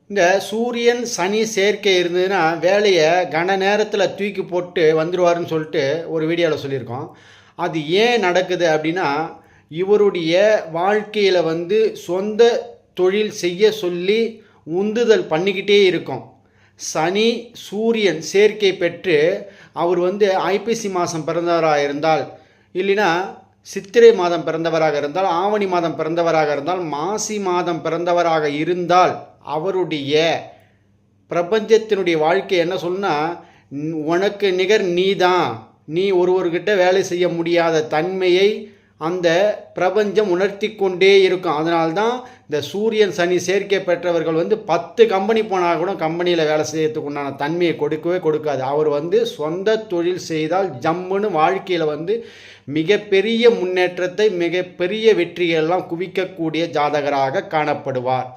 இந்த சூரியன் சனி சேர்க்கை இருந்ததுன்னா வேலையை கன நேரத்தில் தூக்கி போட்டு வந்துடுவாருன்னு சொல்லிட்டு ஒரு வீடியோவில் சொல்லியிருக்கோம். அது ஏன் நடக்குது அப்படின்னா, இவருடைய வாழ்க்கையில் சொந்த தொழில் செய்ய சொல்லி உந்துதல் பண்ணிக்கிட்டே இருக்கும். சனி சூரியன் சேர்க்கை பெற்று அவர் ஐப்பசி மாதம் பிறந்தவராக இருந்தால், இல்லைன்னா சித்திரை மாதம் பிறந்தவராக இருந்தால், ஆவணி மாதம் பிறந்தவராக இருந்தால், மாசி மாதம் பிறந்தவராக இருந்தால் அவருடைய பிரபஞ்சத்தினுடைய வாழ்க்கை என்ன சொன்னா, உனக்கு நிகர் நீதான், நீ ஒருவர்கிட்ட வேலை செய்ய முடியாத தன்மையை அந்த பிரபஞ்சம் உணர்த்தி கொண்டே இருக்கும். அதனால்தான் இந்த சூரியன் சனி சேர்க்கை பெற்றவர்கள் 10 கம்பெனி போனால் கூட கம்பெனியில் வேலை செய்யறதுக்கு உண்டான தன்மையை கொடுக்கவே கொடுக்காது. அவர் சொந்த தொழில் செய்தால் ஜம்முன்னு வாழ்க்கையில் மிகப்பெரிய முன்னேற்றத்தை, மிகப்பெரிய வெற்றிகளெல்லாம் குவிக்கக்கூடிய ஜாதகராக காணப்படுவார்.